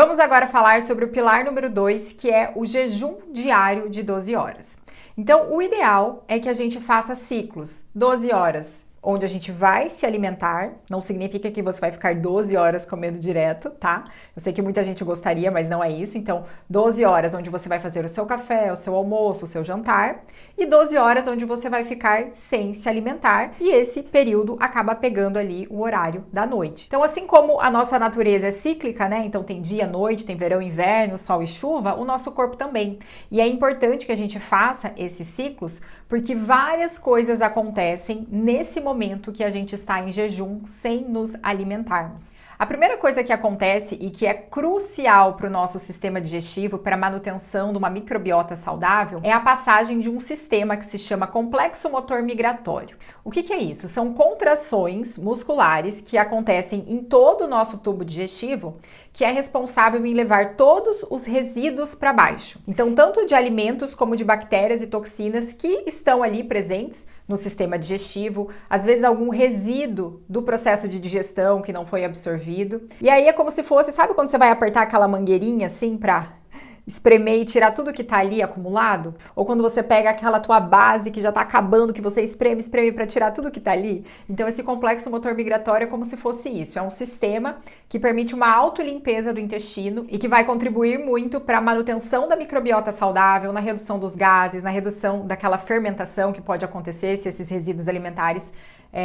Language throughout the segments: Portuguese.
Vamos agora falar sobre o pilar número 2, que é o jejum diário de 12 horas. Então, o ideal é que a gente faça ciclos, 12 horas, onde a gente vai se alimentar, não significa que você vai ficar 12 horas comendo direto, tá? Eu sei que muita gente gostaria, mas não é isso. Então, 12 horas onde você vai fazer o seu café, o seu almoço, o seu jantar, e 12 horas onde você vai ficar sem se alimentar, e esse período acaba pegando ali o horário da noite. Então, assim como a nossa natureza é cíclica, né? Então tem dia, noite, tem verão, inverno, sol e chuva, o nosso corpo também. E é importante que a gente faça esses ciclos, porque várias coisas acontecem nesse momento que a gente está em jejum sem nos alimentarmos. A primeira coisa que acontece e que é crucial para o nosso sistema digestivo, para a manutenção de uma microbiota saudável, é a passagem de um sistema que se chama complexo motor migratório. O que é isso? São contrações musculares que acontecem em todo o nosso tubo digestivo, que é responsável em levar todos os resíduos para baixo. Então, tanto de alimentos como de bactérias e toxinas que estão ali presentes no sistema digestivo, às vezes algum resíduo do processo de digestão que não foi absorvido. E aí é como se fosse, sabe quando você vai apertar aquela mangueirinha assim para espremer e tirar tudo que tá ali acumulado? Ou quando você pega aquela tua base que já tá acabando, que você espreme para tirar tudo que tá ali? Então esse complexo motor migratório é como se fosse isso, é um sistema que permite uma autolimpeza do intestino e que vai contribuir muito para a manutenção da microbiota saudável, na redução dos gases, na redução daquela fermentação que pode acontecer se esses resíduos alimentares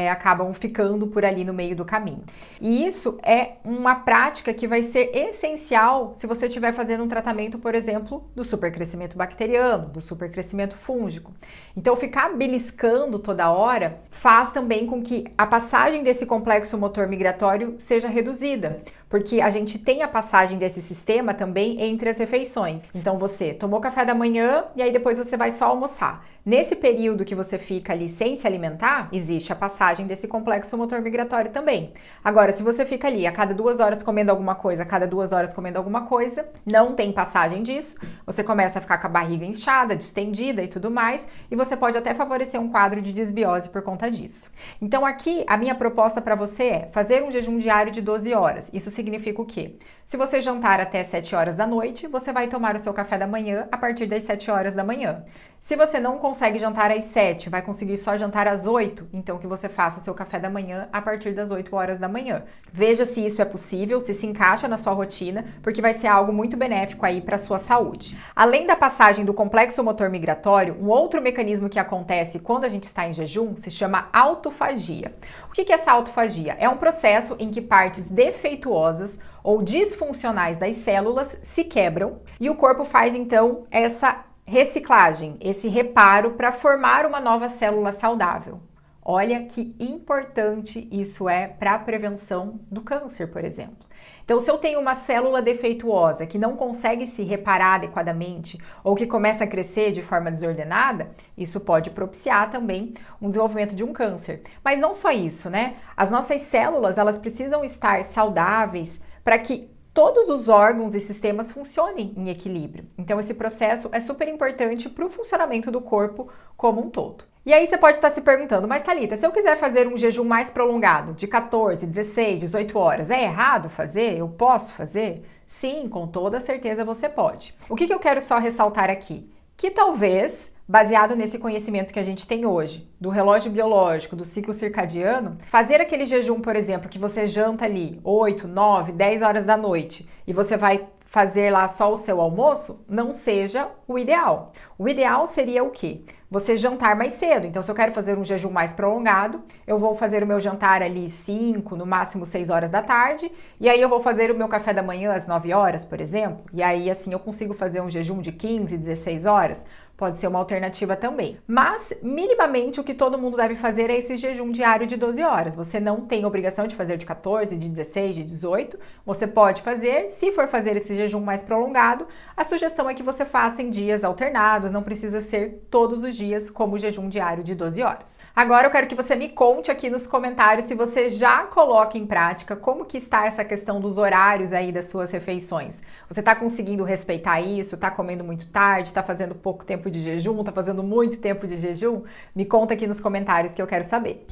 acabam ficando por ali no meio do caminho. E isso é uma prática que vai ser essencial se você estiver fazendo um tratamento, por exemplo, do supercrescimento bacteriano, do supercrescimento fúngico. Então, ficar beliscando toda hora faz também com que a passagem desse complexo motor migratório seja reduzida, porque a gente tem a passagem desse sistema também entre as refeições. Então, você tomou café da manhã e aí depois você vai só almoçar. Nesse período que você fica ali sem se alimentar, existe a passagem desse complexo motor migratório também. Agora, se você fica ali a cada 2 horas comendo alguma coisa, a cada 2 horas comendo alguma coisa, não tem passagem disso, você começa a ficar com a barriga inchada, distendida e tudo mais, e você pode até favorecer um quadro de desbiose por conta disso. Então aqui, a minha proposta para você é fazer um jejum diário de 12 horas. Isso significa o quê? Se você jantar até 7 horas da noite, você vai tomar o seu café da manhã a partir das 7 horas da manhã. Se você não consegue jantar às 7, vai conseguir só jantar às 8, então que você faça o seu café da manhã a partir das 8 horas da manhã. Veja se isso é possível, se encaixa na sua rotina, porque vai ser algo muito benéfico aí para a sua saúde. Além da passagem do complexo motor migratório, um outro mecanismo que acontece quando a gente está em jejum se chama autofagia. O que é essa autofagia? É um processo em que partes defeituosas ou disfuncionais das células se quebram e o corpo faz então essa reciclagem, esse reparo para formar uma nova célula saudável. Olha que importante isso é para a prevenção do câncer, por exemplo. Então, se eu tenho uma célula defeituosa que não consegue se reparar adequadamente ou que começa a crescer de forma desordenada, isso pode propiciar também um desenvolvimento de um câncer. Mas não só isso, né? As nossas células, elas precisam estar saudáveis para que todos os órgãos e sistemas funcionem em equilíbrio. Então, esse processo é super importante para o funcionamento do corpo como um todo. E aí você pode estar se perguntando, mas Thalita, se eu quiser fazer um jejum mais prolongado, de 14, 16, 18 horas, é errado fazer? Eu posso fazer? Sim, com toda certeza você pode. O que eu quero só ressaltar aqui? Que talvez, baseado nesse conhecimento que a gente tem hoje, do relógio biológico, do ciclo circadiano, fazer aquele jejum, por exemplo, que você janta ali 8, 9, 10 horas da noite e você vai fazer lá só o seu almoço, não seja o ideal. O ideal seria o quê? Você jantar mais cedo. Então, se eu quero fazer um jejum mais prolongado, eu vou fazer o meu jantar ali 5, no máximo 6 horas da tarde, e aí eu vou fazer o meu café da manhã às 9 horas, por exemplo, e aí assim eu consigo fazer um jejum de 15, 16 horas. Pode ser uma alternativa também. Mas, minimamente, o que todo mundo deve fazer é esse jejum diário de 12 horas. Você não tem obrigação de fazer de 14, de 16, de 18. Você pode fazer. Se for fazer esse jejum mais prolongado, a sugestão é que você faça em dias alternados. Não precisa ser todos os dias como o jejum diário de 12 horas. Agora eu quero que você me conte aqui nos comentários se você já coloca em prática como que está essa questão dos horários aí das suas refeições. Você está conseguindo respeitar isso? Está comendo muito tarde? Está fazendo pouco tempo de jejum? Está fazendo muito tempo de jejum? Me conta aqui nos comentários que eu quero saber.